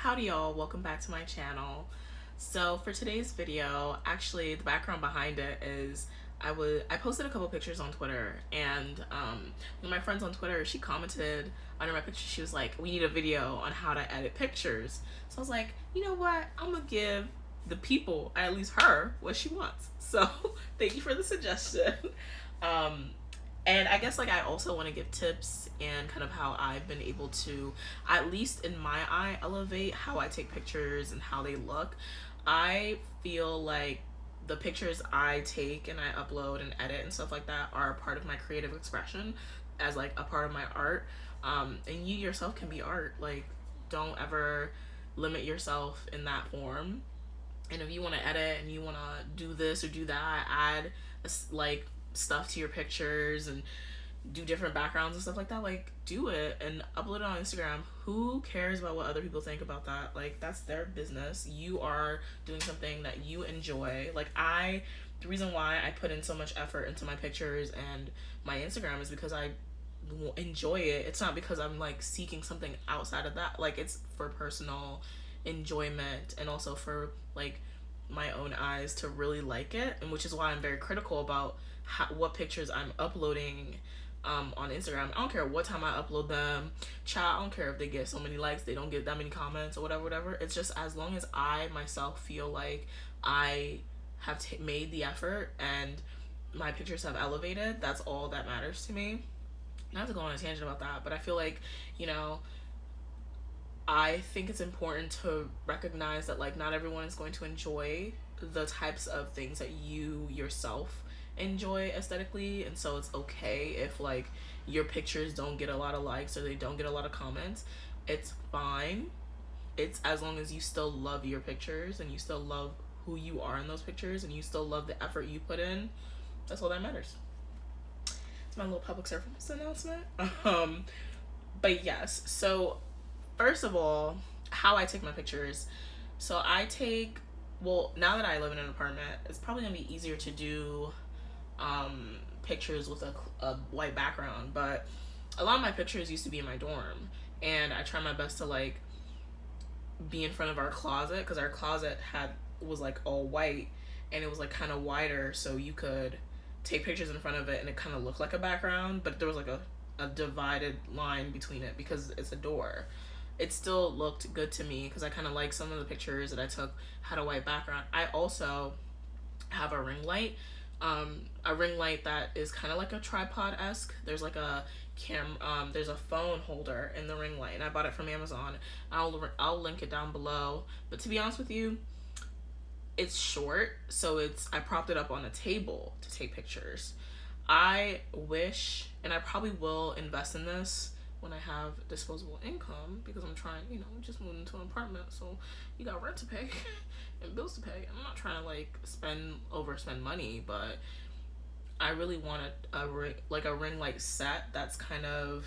Howdy y'all, welcome back to my channel. So for today's video, actually the background behind it is I posted a couple pictures on Twitter, and one of my friends on Twitter, she commented under my picture. She was like, we need a video on how to edit pictures. So I was like, you know what, I'm gonna give the people, at least her, what she wants. So thank you for the suggestion. And I guess I also want to give tips and kind of how I've been able to, at least in my eye, elevate how I take pictures and how they look. I feel like the pictures I take and I upload and edit and stuff like that are a part of my creative expression as a part of my art. And you yourself can be art. Don't ever limit yourself in that form. And if you want to edit and you want to do this or do that, add stuff to your pictures and do different backgrounds and stuff like that, do it and upload it on Instagram. Who cares about what other people think about that? That's their business. You are doing something that you enjoy. The reason why I put in so much effort into my pictures and my Instagram is because I enjoy it. It's not because I'm seeking something outside of that. It's for personal enjoyment and also for my own eyes to really like it, and which is why I'm very critical about what pictures I'm uploading on Instagram. I don't care what time I upload them. Child, I don't care if they get so many likes, they don't get that many comments or whatever. It's just as long as I myself feel like I have made the effort and my pictures have elevated, that's all that matters to me. Not to go on a tangent about that, but I feel I think it's important to recognize that not everyone is going to enjoy the types of things that you yourself enjoy aesthetically, and so it's okay if your pictures don't get a lot of likes or they don't get a lot of comments. It's fine. It's as long as you still love your pictures and you still love who you are in those pictures and you still love the effort you put in. That's all that matters. It's my little public service announcement. But yes, so first of all, how I take my pictures. So now that I live in an apartment, it's probably gonna be easier to do pictures with a white background, but a lot of my pictures used to be in my dorm, and I try my best to be in front of our closet, because our closet was all white, and it was kind of wider, so you could take pictures in front of it and it kind of looked like a background, but there was a divided line between it because it's a door. It still looked good to me because I kind of some of the pictures that I took had a white background. I also have a ring light that is kind of like a tripod-esque. There's there's a phone holder in the ring light, and I bought it from Amazon. I'll link it down below. But to be honest with you, it's short, so I propped it up on a table to take pictures. I wish, and I probably will invest in this when I have disposable income, because I'm trying, just moved into an apartment, so you got rent to pay and bills to pay. I'm not trying to overspend money, but I really want a ring light set that's kind of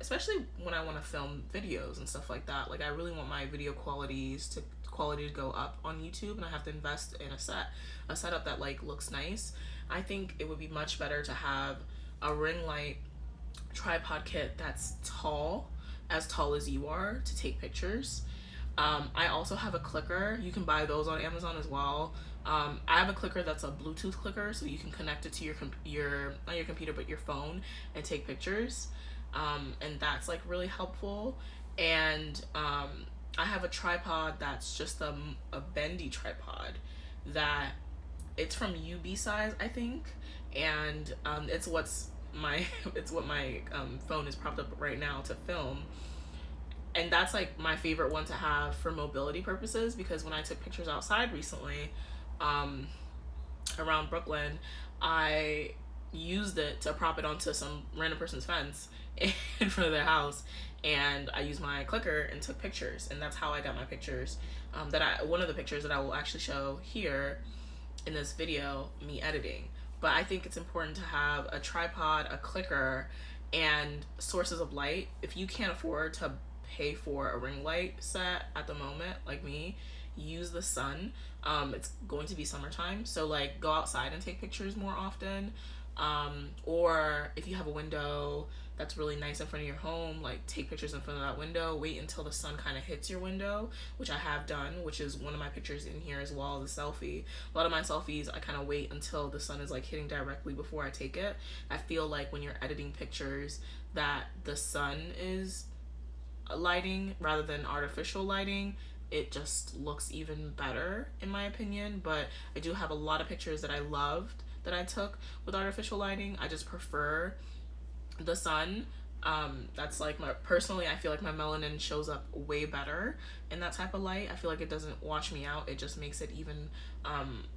especially when I want to film videos and stuff like that. I really want my video quality to go up on YouTube, and I have to invest in a setup that looks nice. I think it would be much better to have a ring light tripod kit that's as tall as you are, to take pictures. I also have a clicker. You can buy those on Amazon as well. I have a clicker that's a Bluetooth clicker, so you can connect it to not your computer but your phone and take pictures, and that's really helpful. And I have a tripod that's just a bendy tripod that it's from UB size, I think, and it's what my phone is propped up right now to film. And that's my favorite one to have for mobility purposes, because when I took pictures outside recently around Brooklyn, I used it to prop it onto some random person's fence in front of their house, and I used my clicker and took pictures, and that's how I got my pictures. One of the pictures that I will actually show here in this video, me editing. But I think it's important to have a tripod, a clicker, and sources of light. If you can't afford to pay for a ring light set at the moment, like me, use the sun. It's going to be summertime, so go outside and take pictures more often. Or if you have a window, that's really nice in front of your home, like take pictures in front of that window. Wait until the sun kind of hits your window, which I have done, which is one of my pictures in here as well, the selfie. A lot of my selfies, I kind of wait until the sun is like hitting directly before I take it. I feel like when you're editing pictures that the sun is lighting rather than artificial lighting, it just looks even better in my opinion. But I do have a lot of pictures that I loved that I took with artificial lighting. I just prefer the sun. That's like my, personally, I feel like my melanin shows up way better in that type of light. I feel like it doesn't wash me out, it just makes it even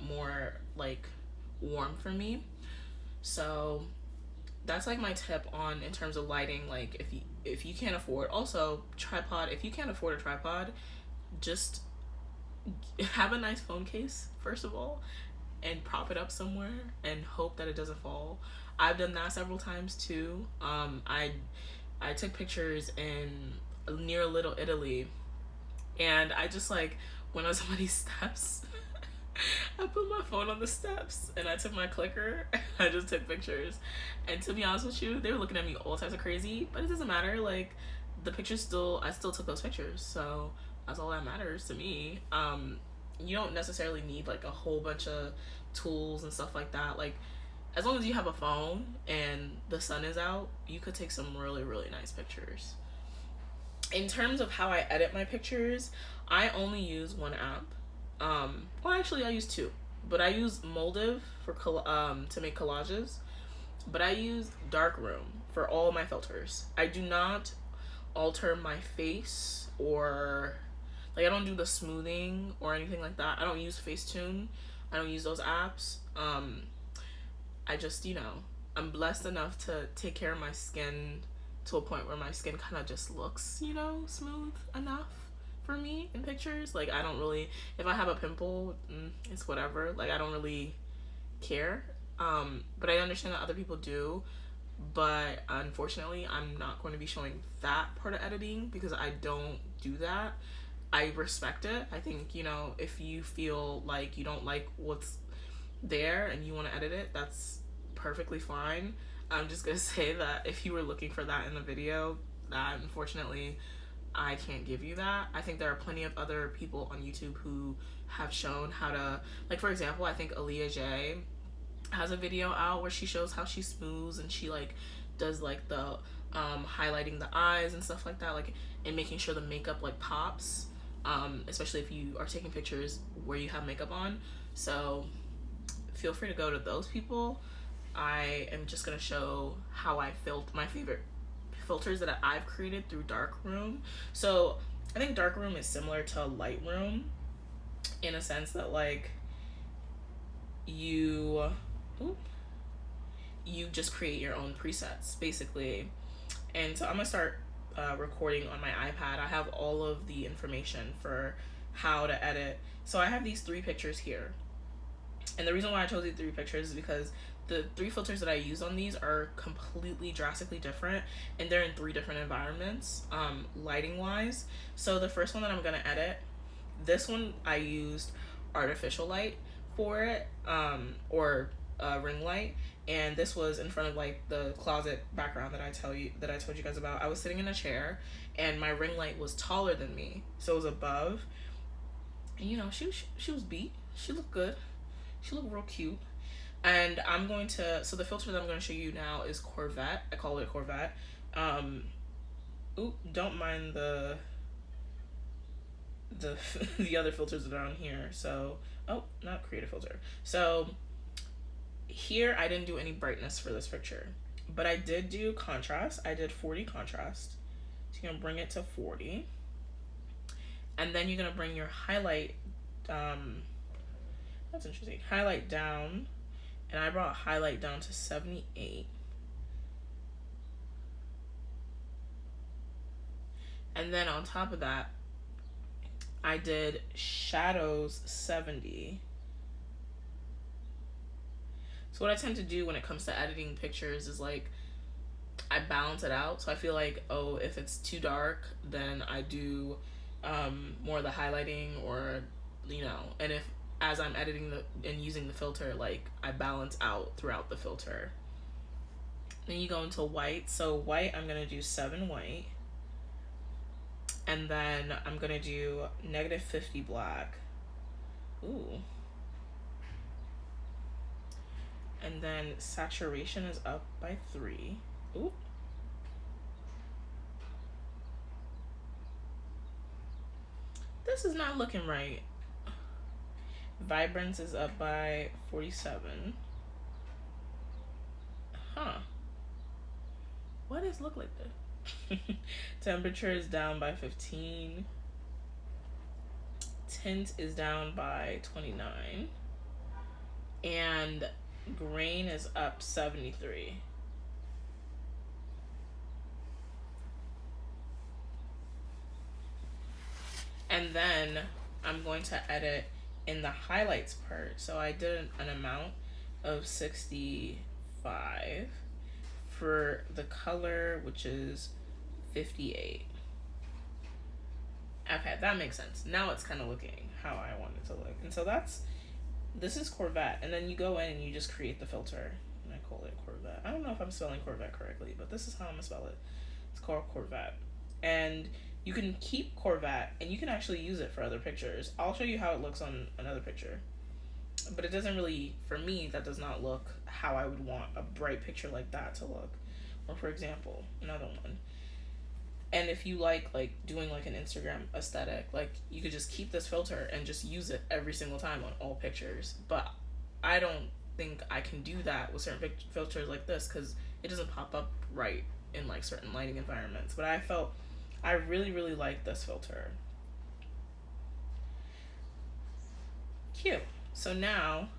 more like warm for me. So that's like my tip on in terms of lighting. Like if you can't afford, also tripod, if you can't afford a tripod, just have a nice phone case first of all and prop it up somewhere and hope that it doesn't fall. I've done that several times too. I took pictures in near Little Italy, and I just like went on somebody's steps. I put my phone on the steps and I took my clicker. I just took pictures, and to be honest with you, they were looking at me all types of crazy, but it doesn't matter. Like the pictures still, I still took those pictures, so that's all that matters to me. You don't necessarily need like a whole bunch of tools and stuff like that. Like as long as you have a phone and the sun is out, you could take some really, really nice pictures. In terms of how I edit my pictures, I only use one app. Well, actually I use two, but I use Moldiv for to make collages, but I use Darkroom for all my filters. I do not alter my face, or like I don't do the smoothing or anything like that. I don't use Facetune. I don't use those apps. I just, you know, I'm blessed enough to take care of my skin to a point where my skin kind of just looks, you know, smooth enough for me in pictures. Like I don't really, if I have a pimple, it's whatever. Like I don't really care. But I understand that other people do. But unfortunately, I'm not going to be showing that part of editing because I don't do that. I respect it. I think, you know, if you feel like you don't like what's there and you want to edit it, that's perfectly fine. I'm just gonna say that if you were looking for that in the video, that unfortunately I can't give you that. I think there are plenty of other people on YouTube who have shown how to, like for example, I think Aaliyah J has a video out where she shows how she smooths and she like does like the highlighting the eyes and stuff like that, like, and making sure the makeup like pops, especially if you are taking pictures where you have makeup on. So feel free to go to those people. I am just gonna show how I my favorite filters that I've created through Darkroom. So I think Darkroom is similar to Lightroom in a sense that like you just create your own presets basically. And so I'm gonna start recording on my iPad. I have all of the information for how to edit. So I have these 3 pictures here, and the reason why I chose these 3 pictures is because the 3 filters that I use on these are completely drastically different, and they're in 3 different environments, lighting wise. So the first one that I'm gonna edit, this one I used artificial light for it, or ring light, and this was in front of like the closet background that I told you guys about. I was sitting in a chair and my ring light was taller than me, so it was above, and you know, she was beat, she looked good, she looked real cute. And I'm going to, so the filter that I'm going to show you now is Corvette. I call it Corvette. Don't mind the the other filters that are on here. So, not create a filter. So here I didn't do any brightness for this picture, but I did do contrast. I did 40 contrast. So you're gonna bring it to 40, and then you're gonna bring your highlight. That's interesting. Highlight down. And I brought highlight down to 78. And then on top of that, I did shadows 70. So what I tend to do when it comes to editing pictures is like, I balance it out. So I feel like, oh, if it's too dark, then I do more of the highlighting, or, you know, and if as I'm editing and using the filter, like I balance out throughout the filter. Then you go into white. So white, I'm going to do 7 white. And then I'm going to do -50 black. Ooh. And then saturation is up by 3. Ooh. This is not looking right. Vibrance is up by 47. Huh. What does look like this? Temperature is down by 15. Tint is down by 29. And grain is up 73. And then I'm going to edit in the highlights part. So I did an amount of 65 for the color, which is 58. Okay, that makes sense. Now it's kind of looking how I want it to look. And so this is Corvette. And then you go in and you just create the filter. And I call it Corvette. I don't know if I'm spelling Corvette correctly, but this is how I'm gonna spell it. It's called Corvette. And you can keep Corvette and you can actually use it for other pictures. I'll show you how it looks on another picture. But it doesn't really, for me, that does not look how I would want a bright picture like that to look. Or for example, another one. And if you like doing like an Instagram aesthetic, like you could just keep this filter and just use it every single time on all pictures. But I don't think I can do that with certain filters like this because it doesn't pop up right in like certain lighting environments. But I really, really like this filter. Cute. So now,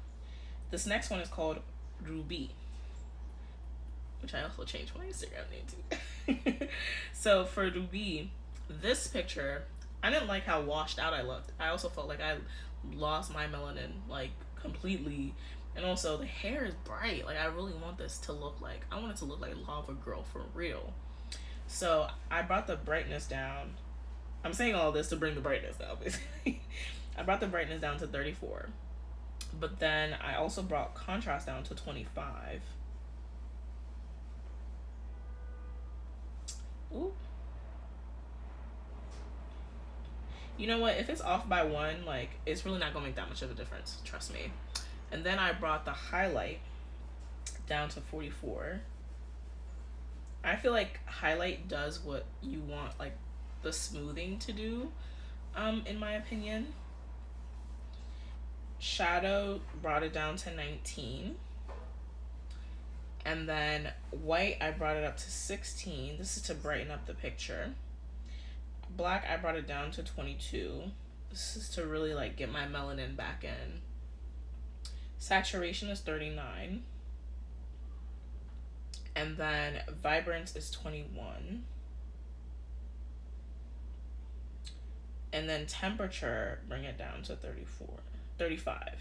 this next one is called Ruby, which I also changed my Instagram name to. So for Ruby, this picture, I didn't like how washed out I looked. I also felt like I lost my melanin like completely. And also the hair is bright. Like I really want this to look like, I want it to look like Lava Girl for real. So I brought the brightness down. I'm saying all this to bring the brightness down, basically. I brought the brightness down to 34. But then I also brought contrast down to 25. Ooh. You know what? If it's off by 1, like, it's really not gonna make that much of a difference. Trust me. And then I brought the highlight down to 44. I feel like highlight does what you want, like, the smoothing to do, in my opinion. Shadow brought it down to 19. And then white, I brought it up to 16. This is to brighten up the picture. Black, I brought it down to 22. This is to really like get my melanin back in. Saturation is 39. And then vibrance is 21. And then temperature, bring it down to 35.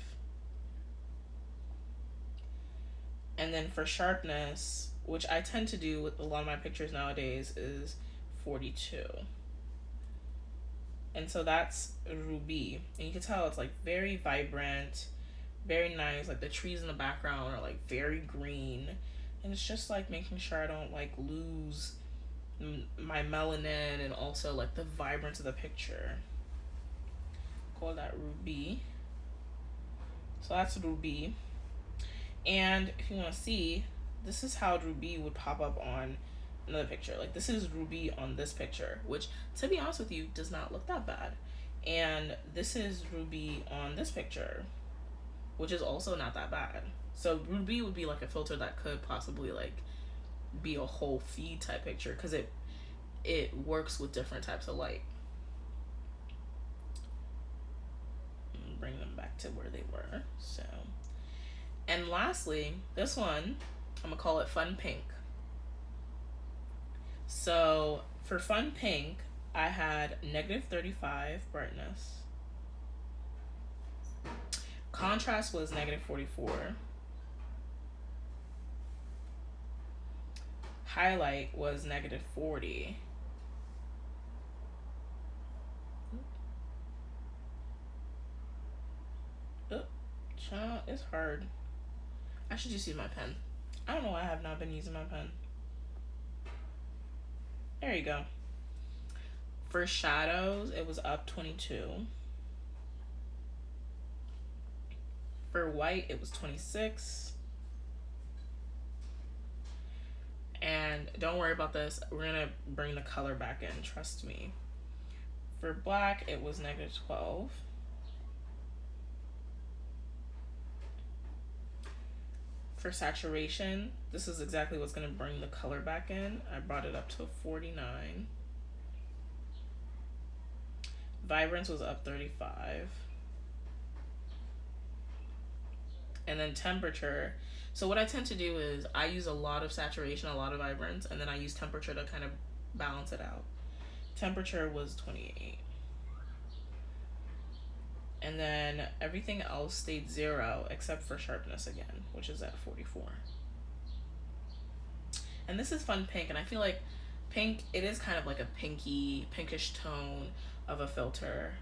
And then for sharpness, which I tend to do with a lot of my pictures nowadays, is 42. And so that's Ruby. And you can tell it's like very vibrant, very nice. Like the trees in the background are like very green. And it's just like making sure I don't like lose my melanin and also like the vibrance of the picture. Call that Ruby. So that's Ruby. And if you want to see, this is how Ruby would pop up on another picture. Like this is Ruby on this picture, which to be honest with you does not look that bad. And this is Ruby on this picture, which is also not that bad. So Ruby would be like a filter that could possibly like be a whole feed type picture because it works with different types of light. Bring them back to where they were. So, and lastly, this one, I'm gonna call it Fun Pink. So for Fun Pink, I had -35 brightness. Contrast was -44. Highlight was -40. Oh, child, it's hard. I should just use my pen. I don't know why I have not been using my pen. There you go. For shadows, it was up 22. For white, it was 26. And don't worry about this. We're going to bring the color back in. Trust me. For black, it was -12. For saturation, this is exactly what's going to bring the color back in. I brought it up to 49. Vibrance was up 35. And then temperature. So what I tend to do is I use a lot of saturation, a lot of vibrance, and then I use temperature to kind of balance it out. Temperature was 28. And then everything else stayed 0 except for sharpness again, which is at 44. And this is fun pink, and I feel like pink, it is kind of like a pinkish tone of a filter.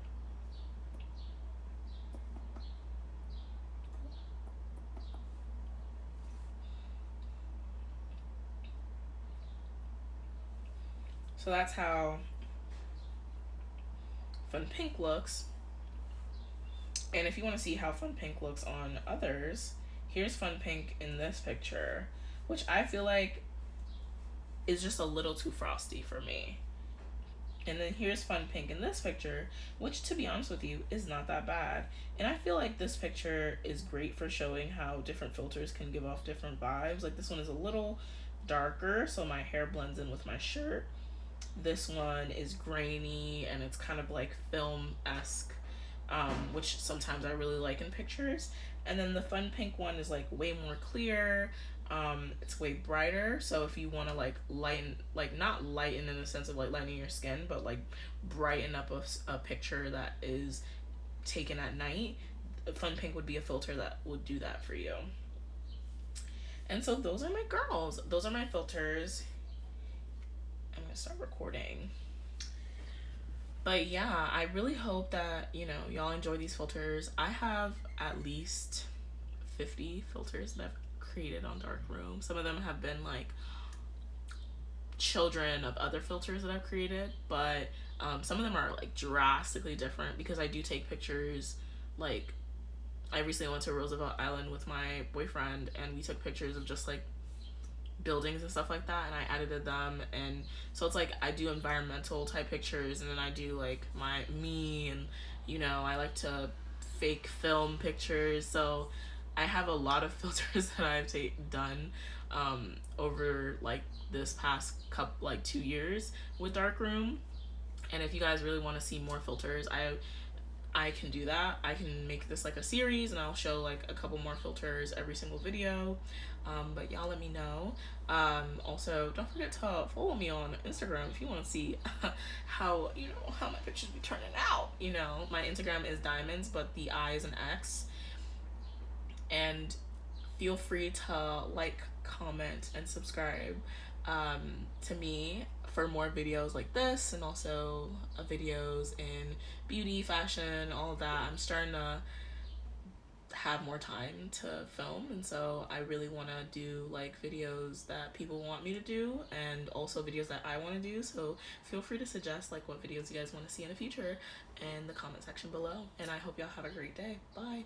So that's how Fun Pink looks. And if you want to see how Fun Pink looks on others, here's Fun Pink in this picture, which I feel like is just a little too frosty for me. And then here's Fun Pink in this picture, which, to be honest with you, is not that bad. And I feel like this picture is great for showing how different filters can give off different vibes. Like, this one is a little darker, so my hair blends in with my shirt. This one is grainy, and it's kind of like film-esque, which sometimes I really like in pictures. And then the Fun Pink one is like way more clear. It's way brighter, so if you want to like lighten, like not lighten in the sense of like lightening your skin, but like brighten up a picture that is taken at night, Fun Pink would be a filter that would do that for you. And so those are my girls. Those are my filters. I'm gonna start recording. But yeah, I really hope that, you know, y'all enjoy these filters. I have at least 50 filters that I've created on Darkroom. Some of them have been like children of other filters that I've created, but some of them are like drastically different because I do take pictures. Like, I recently went to Roosevelt Island with my boyfriend, and we took pictures of just like buildings and stuff like that, and I edited them. And so it's like I do environmental type pictures, and then I do like me, and you know, I like to fake film pictures. So I have a lot of filters that I've done over like this past 2 years with Darkroom. And if you guys really want to see more filters, I can do that. I can make this like a series, and I'll show like a couple more filters every single video. But y'all let me know. Also, don't forget to follow me on Instagram if you want to see how, you know, how my pictures be turning out. You know, my Instagram is diamonds, but the I is an X. And feel free to like, comment, and subscribe to me for more videos like this, and also videos in beauty, fashion, all of that. I'm starting to have more time to film, and so I really want to do like videos that people want me to do, and also videos that I want to do. So feel free to suggest like what videos you guys want to see in the future in the comment section below, and I hope y'all have a great day. Bye.